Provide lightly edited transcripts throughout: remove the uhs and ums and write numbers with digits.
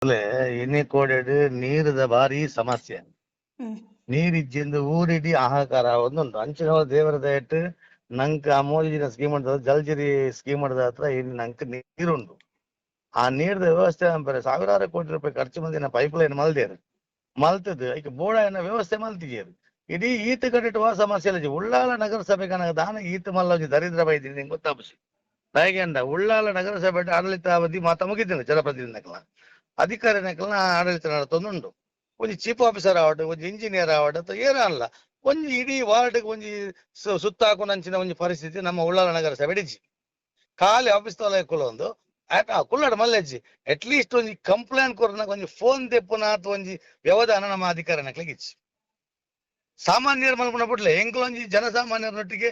ಎಣ್ಣೆ ಕೋಡೆಡ್ ನೀರದ ಬಾರಿ ಸಮಸ್ಯೆ. ನೀರಿಜ್ಜಿಂದು ಊರಿಡಿ ಹಾಹಾಕಾರ ಒಂದುಂಟು ಅಂಚಿನ ದೇವರ ದಯಟ್ ನಂಕ್ ಆ ಮೋದಿಜಿನ ಸ್ಕೀಮ್ ಮಾಡ್ದ ಜಲ್ಜಿರಿ ಸ್ಕೀಮ್ ಮಾಡಿದ ಹತ್ರ ಇಲ್ಲಿ ನಂಕ್ ನೀರುಂಡು. ಆ ನೀರ್ದ ವ್ಯವಸ್ಥೆ ಅಂತಾರೆ ಸಾವಿರಾರು ಕೋಟಿ ರೂಪಾಯಿ ಖರ್ಚು ಮಂದಿನ ಪೈಪ್ ಲೈನ್ ಮಲ್ದೇರು ಮಲ್ತದ್ದು ಈಗ ಬೋಡ ವ್ಯವಸ್ಥೆ ಮಲ್ತಿದ್ದೀರು. ಇಡೀ ಈತ ಕಟ್ಟಿಟ್ಟುವ ಸಮಸ್ಯೆ ಇಲ್ಲ. ಉಳ್ಳಾಲ ನಗರಸಭೆಗೆ ನನಗೆ ದಾನ ಈತ ಮಲ್ಲ ದರಿದ್ರ ಬೈದಿನಿ ನಿಂಗೆ ಗೊತ್ತಾಪಸಿ ದಯಗೆಂಡ ಉಳ್ಳಾಲ ನಗರಸಭೆ ಆಡಳಿತ ಅವಧಿ ಮಾತ ಮುಗಿದ್ದೇನೆ ಜನಪ್ರತಿನಿಧಿಗಳ ಅಧಿಕಾರಿನಕಲ್ನ ಆಡಳಿತ ನಡತೊಂದುಂಡು. ಒಂಜಿ ಚೀಫ್ ಆಫೀಸರ್ ಆವಡ್ ಒಂಜಿ ಇಂಜಿನಿಯರ್ ಆವಡ್ ಅಥವಾ ಏನೋ ಅಲ್ಲ ಒಂಜಿ ಇಡೀ ವಾರ್ಡ್ಗೆ ಒಂಜಿ ಸುತ್ತ ಹಾಕೊಂಡಂಚಿನ ಒಂಜಿ ಪರಿಸ್ಥಿತಿ ನಮ್ಮ ಉಳ್ಳಾಲ ನಗರಸಭೆ ಇಡಿಜಿ. ಖಾಲಿ ಆಫೀಸ್ ತೊಲೆ ಕುಲೊಂದು ಕುಳ್ಳಾಡ ಮಲ್ಲೆಜ್ಜಿ ಅಟ್ಲೀಸ್ಟ್ ಒಂಜಿ ಕಂಪ್ಲೇಂಟ್ ಕೊರನಾಗ ಒಂಜಿ ಫೋನ್ ತೆಪ್ಪುನ ಅಥವಾ ಒಂಜಿ ವ್ಯವಧಾನ ನಮ್ಮ ಅಧಿಕಾರಿನಕ್ಲಿಗೆ ಇಚ್ಚಿ ಸಾಮಾನ್ಯರು ಮಲ್ಪುನ ಬಿಡ್ಲೆ ಎಂಕ್ಲೊಂಜಿ ಜನಸಾಮಾನ್ಯರೊಟ್ಟಿಗೆ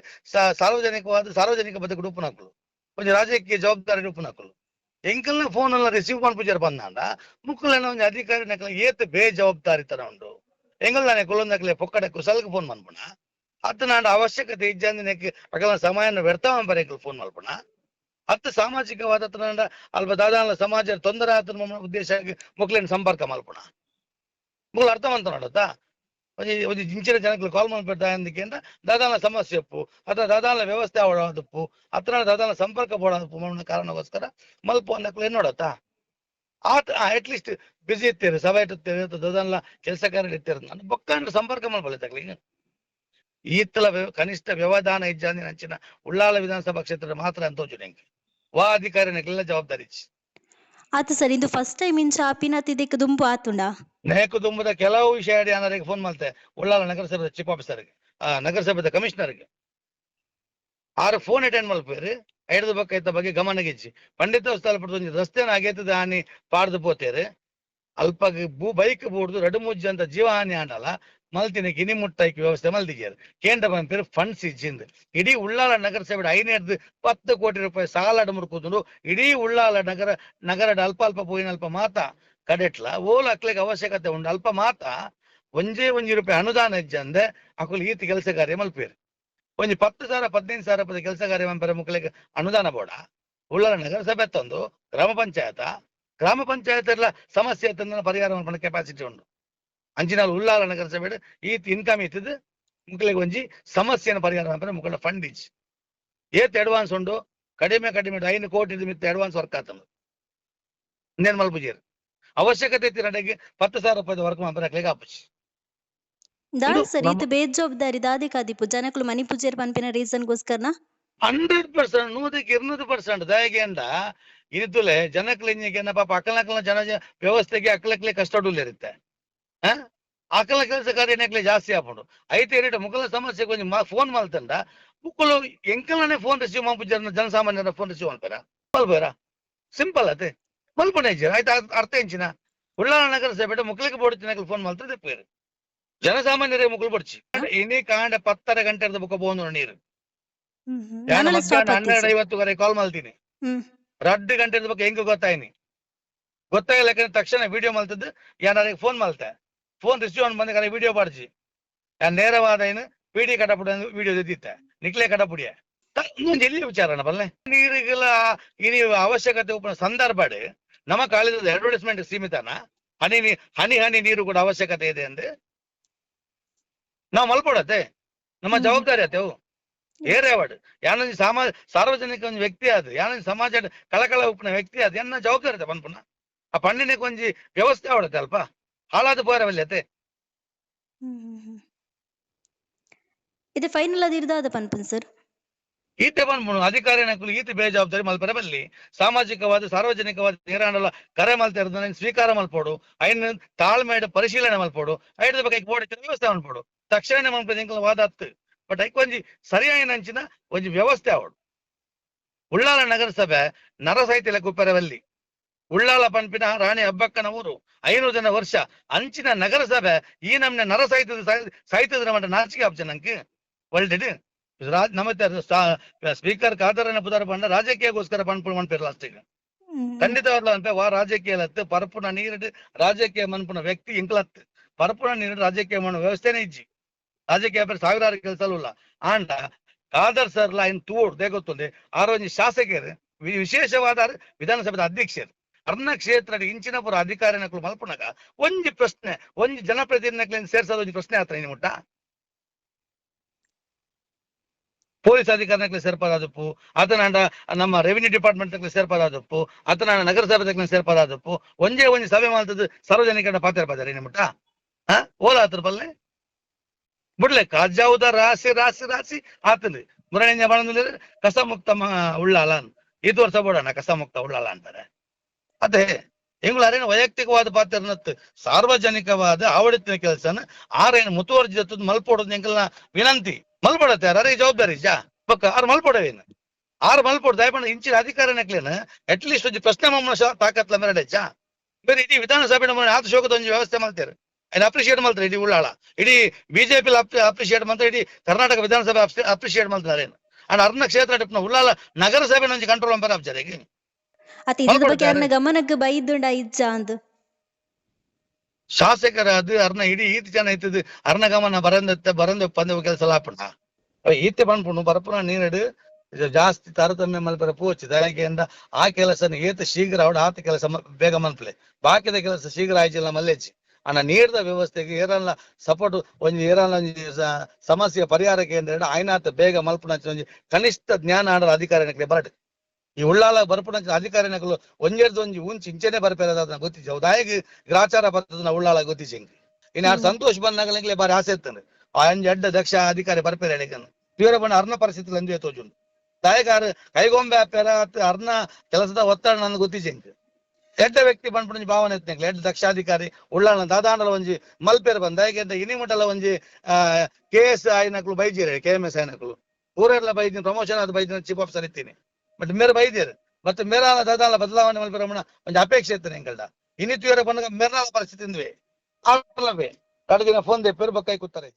ಸಾರ್ವಜನಿಕ ಬದುಕು ಉಪ್ಪುನಕ್ಕಲು ಒಂಜಿ ರಾಜಕೀಯ ಜವಾಬ್ದಾರಿ ಉಪ್ಪುನಕ್ಕಲು ಎಂಕಲ್ನ ಫೋನ್ ಎಲ್ಲ ರಿಸೀವ್ ಮಾಡ್ಪುಜಾರ ಬಂದಾಂಡ ಮುಕ್ಕಲೇನ ಒಂಜಿ ಅಧಿಕಾರಿ ನಕಲ ಏತ್ ಬೇಜವಾಬ್ದಾರಿ ತರ ಉಂಡು ಎಂಗಲ್ದಾನೆ ಕುಲೊಂದಕ್ಲೆ ಪೊಕ್ಕಡಕ್ಕು ಸಲ್ಕ್ ಫೋನ್ ಮನ್ಪುಣ ಅತ್ತ ನಾಂಡ ಅವಶ್ಯಕತೆ ಇಜ್ಜಂದಿನಕ್ಕೆ ಅಕಲ ಸಮಯನ ವ್ಯರ್ಥ ಬರೇಕಲ್ ಫೋನ್ ಮಲ್ಪುಣ ಅತ್ತ ಸಾಮಾಜಿಕವಾದ ನಾಂಡ ಅಲ್ಪ ದಾದಾನ ಸಮಾಜ ತೊಂದರೆ ಆತ ಉದ್ದೇಶ ಮುಕ್ಲೇನ ಸಂಪರ್ಕ ಮಲ್ಪುಣ ಮುಗ್ಳು ಅರ್ಥ ಮಂತ ನೋಡತ್ತಾ ಒಂಜಿ ಜಿಂಚಿನ ಜನಕ್ಕೆ ಕಾಲ್ ಮಾಡ್ಬಿಟ್ಟ ಅಂದಕ್ಕೆ ದಾದಾನ ಸಮಸ್ಯೆ ಉಪ್ಪು ಅಥವಾ ದಾದಾನ ವ್ಯವಸ್ಥೆ ಅವಡಪ್ಪು ಹತ್ರ ದಾದಾನ ಸಂಪರ್ಕ ಬೋಡಪ್ಪು ಕಾರಣಕ್ಕೋಸ್ಕರ ಮಲ್ಪ ಅನ್ನಕ್ಕೆ ಏನ್ ನೋಡತ್ತಾ ಅಟ್ಲೀಸ್ಟ್ ಬಿಸಿ ಇರ್ತೀರಿ ಸಭೆ ಇಟ್ಟಿರ್ತೀರಿ ದಾದಾನ ಕೆಲಸ ಕಾರ್ಯ ಇರ್ತೀರ ನಾನು ಬೊಕ್ಕ ಸಂಪರ್ಕ ಮಾಡ್ಬಲ್ಲೆ ಈತಲ ಕನಿಷ್ಠ ವ್ಯವಧಾನ ಇಜ್ಜಾಂದಿ ನಂಚಿನ ಉಳ್ಳಾಲ ವಿಧಾನಸಭಾ ಕ್ಷೇತ್ರದ ಮಾತ್ರ ಅಂತೋಜು ನಂಗೆ ವಾ ಅಧಿಕಾರಿನೆಲ್ಲ ಜವಾಬ್ದಾರಿ ಇಚ್ಚಿ ಆತ ಸರ್ ಇದು ಫಸ್ಟ್ ಟೈಮ್ ಇಂಚ ಆಪಿನತಿ ಇದಕ್ಕೆ ದುಂಬು ಆತುಂಡ ನೇಕು ತುಂಬದ ಕೆಲವು ವಿಷಯ ಅನರಿಗೆ ಫೋನ್ ಮಾಡ್ತೆ ಉಳ್ಳಾಲ ನಗರಸಭೆ ಚೀಫ್ ಆಫೀಸರ್ಗೆ ನಗರಸಭೆ ಕಮಿಷನರ್ಗೆ ಆರು ಫೋನ್ ಅಟೆಂಡ್ ಮಲ್ಪೇರಿ ಐಡದ ಬಕ್ಕ ಇತ್ತ ಬಗ್ಗೆ ಗಮನಗಿಚ್ಚಿ ಪಂಡಿತ ಸ್ಥಳ ರಸ್ತೆನ ಆಗೇತದ ಹಾನಿ ಪಾಡ್ದು ಪೋತೇರಿ ಅಲ್ಪ ಬೈಕ್ ಬೂಡ್ದು ರಡು ಮುಜ್ಜ ಅಂತ ಜೀವ ಹಾನಿ ಆಂಡಲ್ಲ ಮಲ್ತಿನ ಗಿನಿ ಮುಟ್ಟೈಕಿ ವ್ಯವಸ್ಥೆ ಮಲ್ದಿಗ್ಯಾರ ಕೇಂದ್ರ ಬಂಪೇರು ಫಂಡ್ಸ್ ಇಜ್ಜಿಂದು ಇಡೀ ಉಳ್ಳಾಲ ನಗರಸಭೆ 510 ಕೋಟಿ ರೂಪಾಯಿ ಸಾಲ ಮುರ್ಕುದು ಇಡೀ ಉಳ್ಳಾಲ ನಗರದ ಅಲ್ಪ ಅಲ್ಪ ಪೋಯಿನಲ್ಪ ಮಾತ ಕಡೆಟ್ಲ ಓಲ್ ಅಕ್ಲಿಗೆ ಅವಶ್ಯಕತೆ ಉಂಡು ಅಲ್ಪ ಮಾತ ಒಂಜಿ ರೂಪಾಯಿ ಅನುದಾನ ಇಜ್ಜಂದೆ ಅಕುಲ್ ಈತ ಕೆಲಸ ಕಾರ್ಯ ಮಲ್ಪೇರು ಒಂಜಿ 10,000 15,000 ಕೆಲಸ ಕಾರ್ಯ ಮಂಪರ ಮುಕ್ಳಿಗೆ ಅನುದಾನ ಬೋಡ ಉಳ್ಳಾಲ ನಗರಸಭೆ ತಂದು ಗ್ರಾಮ ಪಂಚಾಯತ್ ಎಲ್ಲ ಸಮಸ್ಯೆ ತಂದ ಪರಿಹಾರ ಮಾಡ್ಕೊಂಡ ಕೆಪಾಸಿಟಿ ಉಂಡು ಅಂಚಿನಾಲ್ ಉಳ್ಳಾಲ ನಗರಸಭೆ ಈತ ಇನ್ಕಮ್ ಇತ್ತದ ಮುಕ್ಳಿಗೆ ಒಂಜಿ ಸಮಸ್ಯೆನ ಪರಿಹಾರ ಮಾಡ್ಕೊಂಡ ಮುಖಂಡ ಫಂಡ್ ಇಚ್ಚಿ ಏತ್ ಅಡ್ವಾನ್ಸ್ ಉಂಡು ಕಡಿಮೆ 5 ಕೋಟಿ ಮಿತ್ತ ಅಡ್ವಾನ್ಸ್ ವರ್ಕ್ ಆತಂದು ಇನ್ನೇನ್ ಮಲ್ಪುಜೀರ್ ಅವಶ್ಯಕತೆ ಇತ್ತು ನಡೆಗೆ 10,000 ರೂಪಾಯಿ ವರ್ಕ್ ಮಾಡ್ಬೇಕು ಆಪುಜಿ ದಾಲ್ ಸರ್ ಇದು ಬೇಜವಾಬ್ದಾರಿ ದಾದಿ ಕಾದಿಪು ಜನಕಲು ಮನಿ ಪೂಜೆರ್ ಪನ್ಪಿನ ರೀಸನ್ ಗೋಸ್ಕರನ 100% 100% ದಯಗೆಂಡ ಇನಿತುಲೆ ಜನಕ್ಲೆ ಇಂಜಿಗೆ ಪಾಪ ಅಕ್ಕಲಕ್ಕಲ ಜನ ವ್ಯವಸ್ಥೆಗೆ ಅಕ್ಕಲಕ್ಲೆ ಕಷ್ಟಡುಲ್ ಇರುತ್ತೆ ಅಕ್ಕಲ ಕೆಲಸ ಕಾರ್ಯನಕ್ಲೆ ಜಾಸ್ತಿ ಆಪುಂಡು ಐತೆ ಏರಿಟ ಮುಖಲ ಸಮಸ್ಯೆ ಕೊಂಚ ಫೋನ್ ಮಲ್ತಂಡ ಮುಕ್ಕಲು ಎಂಕಲನೆ ಫೋನ್ ರಿಸೀವ್ ಮಾಡ್ಪುಜಾರ ಜನಸಾಮಾನ್ಯರ ಫೋನ್ ರಿಸೀವ್ ಮಲ್ಪೇರ ಸಿಂಪಲ್ ಅತೆ ಮಲ್ಪನೆ ಆಯ್ತು ಅರ್ಥ ಎಂಚಿನ ಉಳ್ಳಾಲ ನಗರಸಭೆ ಮುಕ್ಲಿಗೆ ಬೋಡ್ತಿನಕ್ಲೆ ಫೋನ್ ಮಲ್ತದೆ ಪೇರು ಜನಸಾಮಾನ್ಯರೇ ಮುಕ್ಳು ಬಡ್ಚಿ ಇನಿ ಕಾಂಡ 10 ಗಂಟೆ ಬುಕ್ಕ ಬೋಂದು ನೀರು ನಾನು ಮಧ್ಯಾಹ್ನ 12:50 ಕಾಲ್ ಮಾಡ್ತೀನಿ 2 ಗಂಟೆ ಬಗ್ಗೆ ಹೆಂಗ ಗೊತ್ತಾಗಿಲ್ಲ ತಕ್ಷಣ ವಿಡಿಯೋ ಮಲ್ತದ್ದು ಯಾರಿಗೆ ಫೋನ್ ಮಲ್ತೆ ಫೋನ್ ರಿಸೀವ್ ಆನ್ ಬಂದ ವಿಡಿಯೋ ಪಾಡ್ಚಿ ನೇರವಾದ ಏನು ಪಿಡಿ ಕಟಪುಡಿ ವಿಡಿಯೋ ದಿತ್ತೆ ನಿಕ್ಲೆ ಕಟಪುಡಿಯ ಎಲ್ಲಿ ವಿಚಾರಣ ಬಲ್ಲೆ ನೀರಿಗೆಲ್ಲ ಇನಿ ಅವಶ್ಯಕತೆ ಉಪ ಸಂದರ್ಭ ನಮ್ಮ ಕಾಲೇಜ್ ಅಡ್ವರ್ಟೈಸ್ಮೆಂಟ್ ಸೀಮಿತನ ಹನಿ ನೀರು ಕೂಡ ಅವಶ್ಯಕತೆ ಇದೆ ಅಂದ್ರೆ ನಾವು ಮಲ್ಪಡತ್ತೆ ನಮ್ಮ ಜವಾಬ್ದಾರಿ ಆತೇವು ಏರೇವಾಡು ಯಾನೊಂದು ಸಾರ್ವಜನಿಕ ಒಂದು ವ್ಯಕ್ತಿ ಆದ ಯಾನೊಂದು ಸಮಾಜ ಕಳಕಳ ಉಪ್ಪಿನ ವ್ಯಕ್ತಿ ಆದ ಎನ್ನ ಜವಾಬ್ದಾರಿ ಇದೆ ಪನ್ಪುನ ಆ ಪಣ್ಣಿನ ಕೊಂಚಿ ವ್ಯವಸ್ಥೆ ಆವಡತ್ತೆ ಅಲ್ಪ ಹಾಳಾದ ಪೋರವಲ್ಲತೆ ಇದು ಫೈನಲ್ ಅದು ಇರ್ದಾದ ಪನ್ಪನ್ ಸರ್ ಈತೆ ಪನ್ಪುನು ಅಧಿಕಾರಿ ನಕಲು ಈತೆ ಬೇಜವಾಬ್ದಾರಿ ಮಲ್ಪರ ಬಲ್ಲಿ ಸಾಮಾಜಿಕವಾದ ಸಾರ್ವಜನಿಕವಾದ ನೀರಾಂಡಲ ಕರೆ ಮಲ್ತಾ ಇರೋದನ್ನ ಸ್ವೀಕಾರ ಮಲ್ಪೋಡು ಐನ ತಾಳ್ಮೆಯ ಪರಿಶೀಲನೆ ಮಲ್ಪೋಡು ಐದ ಬಗ್ಗೆ ವ್ಯವಸ್ಥೆ ಮಲ್ಪೋಡು ತಕ್ಷಣ ಮಲ್ಪದ ವಾದ ಹತ್ತು ಬಟ್ ಐಕೊಂಜಿ ಸರಿಯಾಗಿ ಅಂಚಿನ ಒಂಜಿ ವ್ಯವಸ್ಥೆ ಆವಡು ಉಳ್ಳಾಲ ನಗರಸಭೆ ನರಸೈತಿಲ ಕುಪ್ಪರವಲ್ಲಿ ಉಳ್ಳಾಲ ಪಂಪಿನ ರಾಣಿ ಹಬ್ಬಕ್ಕನ ಊರು 500 ವರ್ಷ ಅಂಚಿನ ನಗರಸಭೆ ಈ ನಮ್ನೆ ಸಾಹಿತ್ಯದ ಮಟ್ಟ ನಾಚಿಕೆ ಆಪ್ಷನ್ಗೆ ಒಳ್ಳೆದು ನಮ್ಮತ್ತೆ ಸ್ಪೀಕರ್ ಕಾದರನ ಪುದಾರ ಪಂಡ ರಾಜಕೀಯಗೋಸ್ಕರ ಪನ್ಪು ಮನ್ಪಿರಲ್ಲ ಅಷ್ಟೀಗ ಖಂಡಿತವಾಗ್ಲೂ ಅನ್ಪೆ ವಾ ರಾಜಕೀಯ ಲತ್ತು ಪರಪುನ ನೀರಿಡು ರಾಜಕೀಯ ಮನ್ಪುನ ವ್ಯಕ್ತಿ ಇಂಕ್ಲತ್ತು ಪರಪುನ ನೀರಿಡು ರಾಜಕೀಯ ಮಾಡೋ ವ್ಯವಸ್ಥೆನೇ ಇಜ್ಜಿ ರಾಜಕೀಯ ಸಾವಿರಾರು ಕೆಲಸಲ್ಲ ಆಂಡ ಕಾದರ್ ಸರ್ಲ ಇನ್ ತೂಡ್ ಗೊತ್ತುಂಡೆ ಆರೋಜಿ ಶಾಸಕರು ವಿಶೇಷವಾದ ವಿಧಾನಸಭೆದ ಅಧ್ಯಕ್ಷರು ಅರ್ನ ಕ್ಷೇತ್ರ ಇಂಚಿನ ಪುರ ಅಧಿಕಾರಿನಕ್ಲು ಮಲ್ಪುನಗ ಒಂಜಿ ಪ್ರಶ್ನೆ ಒಂಜಿ ಜನಪ್ರತಿನಿಧಿನಕ್ಲಿಂದ ಸೇರ್ಸೋದು ಒಂಜಿ ಪ್ರಶ್ನೆ ಆತ್ರ ಇನ್ನು ಮುಟ್ಟ ಪೊಲೀಸ್ ಅಧಿಕಾರಿನಕ್ಲೆ ಸೇರ್ಪದಾದಪ್ಪು ಆತನಾಂಡ ನಮ್ಮ ರೆವಿನ್ಯೂ ಡಿಪಾರ್ಟ್ಮೆಂಟ್ ಸೇರ್ಪದಾದಪ್ಪು ಆತನಾಂಡ ನಗರಸಭೆ ಸೇರ್ಪದಾದಪ್ಪು ಒಂಜೇ ಒಂಜಿ ಸಭೆ ಮಾಡ್ತದ್ದು ಸಾರ್ವಜನಿಕರ ಪಾತ್ರ ಪದಾರ ಇನ್ನು ಮುಟ್ಟ ಓಲ ಆತರ ಬಲ್ಲೆ ಬಿಡ್ಲೆ ಕಾಜಾವುದ ರಾಸಿ ರಾಸಿ ರಾಸಿ ಆತನು ಮುರಣೆ ಬಂದ ಕಸ ಮುಕ್ತ ಉಳ್ಳಾಲ ಇದು ವರ್ಷ ಬೋಡಣ ಕಸ ಮುಕ್ತ ಉಳ್ಳಾಲ ಅಂತಾರೆ ಅದೇ ಎಂಗಳು ಅರೇನು ವೈಯಕ್ತಿಕವಾದ ಪಾತ್ರನತ್ತು ಸಾರ್ವಜನಿಕವಾದ ಆವಡತಿನ ಕೆಲಸನ ಆರೇನು ಮುತುವರ್ಜಿದ ಮಲ್ಪೋಡೋದು ಎಂಕಲ್ನ ವಿನಂತಿ ಮಲ್ಪಡತ್ತೆ ಅರೆ ಜವಾಬ್ದಾರಿ ಜಾ ಪಕ್ಕ ಆರು ಮಲ್ಪೊಡವೇನು ಆರು ಮಲ್ಪೊಡ್ ದಯಪಂಡ ಇಂಚಿನ ಅಧಿಕಾರನಕ್ಲೇನು ಅಟ್ ಲೀಸ್ಟ್ ಒಂಜಿ ಪ್ರಶ್ನೆ ಮಮ್ಮ ತಾಕತ್ಲ ಮೆರಡೆ ಜಾ ಬೇರೆ ಇಡೀ ವಿಧಾನಸಭೆ ಆತ ಶೋಕದ ಒಂಜಿ ವ್ಯವಸ್ಥೆ ಮಾಡ್ತಾರೆ ಅದನ್ನ ಅಪ್ರಿಶಿಯೇಟ್ ಮಾಡ್ತಾರೆ ಇಡೀ ಉಳ್ಳಾಳ ಇಡೀ ಬಿಜೆಪಿ ಅಪ್ರಿಶಿಯೇಟ್ ಮಾಡ್ತಾರೆ ಇಡೀ ಕರ್ನಾಟಕ ವಿಧಾನಸಭೆ ಅಪ್ರಿಶಿಯೇಟ್ ಮಾಡ್ತಾರೆ ಅಂಡ್ ಅರ್ನ ಕ್ಷೇತ್ರ ಉಳ್ಳಾಳ ನಗರಸಭೆ ಒಂಜಿ ಕಂಟ್ರೋಲ್ ಅಂಬರ್ ಅಬ್ಜರಿಗೆ ಅತಿ ಇದ್ರ ಬಗ್ಗೆ ಅರ್ನ ಗಮನಕ್ಕೆ ಬೈದುಂಡ ಇಜ್ಜ ಅಂದ್ ಶಾಸಕರ ಅದು ಅರ್ನ ಇಡೀ ಈತಿ ಜನ ಇತ್ತದು ಅರ್ನ ಗಮನ ಬರಂದ ಪಂದ ಕೆಲಸ ಲಾಪಣ ಈತೆ ಬಂದ್ಪುಣ್ಣು ಬರಪುನ ನೀನಡು ಜಾಸ್ತಿ ತಾರತಮ್ಯ ಮಲ್ಪರ ಪೋಚಿ ದಯಕೆಯಿಂದ ಆ ಕೆಲಸ ಏತ ಶೀಘ್ರ ಅವಡ ಆತ ಕೆಲಸ ಬೇಗ ಮಲ್ಪಲೆ ಬಾಕಿದ ಕೆಲಸ ಶೀಘ್ರ ಆಯ್ಚಿಲ್ಲ ಮಲ್ಲೆಚ್ಚಿ ಅನ್ನ ನೀಡಿದ ವ್ಯವಸ್ಥೆಗೆ ಏರಲ್ಲ ಸಪೋರ್ಟ್ ಒಂಜಿ ಏರಲ್ಲ ಒಂಜಿ ಸಮಸ್ಯೆ ಪರಿಹಾರ ಕೇಂದ್ರ ಆಯ್ನಾತ ಬೇಗ ಮಲ್ಪುನ ಒಂಜಿ ಕನಿಷ್ಠ ಜ್ಞಾನ ಆಡೋ ಅಧಿಕಾರಿನಕ್ಲೆ ಬರಡು ಈ ಉಳ್ಳಾಲ ಬರ್ಪುನ ಅಧಿಕಾರಿನಕಲು ಒಂಜೆರ್ದು ಒಂಜಿ ಉಂಚಿ ಇಂಚೆನೆ ಬರ್ಪೇರದ ಗೊತ್ತಿಜ ದಾಯಿಗೆ ಗ್ರಾಚಾರ ಬರ್ತದ ಉಳ್ಳಾಲ ಗೊತ್ತಿಜಂಗ್ ಇನ್ನು ಯಾರು ಸಂತೋಷ್ ಬಂದಾಗಲೇ ಬಾರಿ ಆಸೆ ಇರ್ತಾನೆ ಆ ಅಂಜಿ ಅಡ್ಡ ದಕ್ಷ ಅಧಿಕಾರಿ ಬರ್ಪೇರ ಎಡೆಗನ್ ತೀವ್ರ ಬಣ್ಣ ಅರ್ನ ಪರಿಸ್ಥಿತಿ ಅಂದು ತೋಜುಂಡು ದಾಯಗಾರ ಕೈಗೊಂಬೆ ಹಾಪ್ಯಾರ ಅರ್ನ ಕೆಲಸದ ಒತ್ತಡ ನನ್ಗೆ ಗೊತ್ತಿಜಂಗ್ ಎಡ್ಡ ವ್ಯಕ್ತಿ ಬಂದ್ಬಿಟ್ಟು ಭಾವನೆ ಎತ್ತಂಗ್ಲ ಎಡ್ಡ ದಕ್ಷಾಧಿಕಾರಿ ಉಳ್ಳಾಳ ದಾದಾಂಡಲ ಒಂಜಿ ಮಲ್ಪೇರ್ ಬಂದ ಹೇಗೆ ಇನಿಮುಟಲ ಒಂಜಿ KS ಆಯ್ನಕ್ಲು ಬೈಜೀರ KMS ಆಯ್ನಕ್ಲು ಊರೆಲ್ಲ ಬೈದಿನ ಪ್ರಮೋಷನ್ ಅದು ಬೈದಿನ ಚೀಫ್ ಆಫೀಸರ್ ಇತ್ತೀನಿ ಬಟ್ ಮೇರೆ ಬೈದಿರು ಮತ್ತೆ ಮೇರಾಲ ದಾದಾಂಡ ಬದಲಾವಣೆ ಮಲ್ಪೇರಮ್ಮನ ಒಂಜಿ ಅಪೇಕ್ಷೆ ಇರ್ತಾನೆ ಎಂಕಲ್ಡ ಇನ್ನಿತ್ತೀವರೆ ಬಂದಾಗ ಮೇರಾಲ ಪರಿಸ್ಥಿತಿ ಇಂದ್ವೆ ಆಲವೇ ಕಡದಿನ ಫೋನ್ ದೆ ಪೇರು ಬಕ್ಕೈ ಕೂತಾರೆ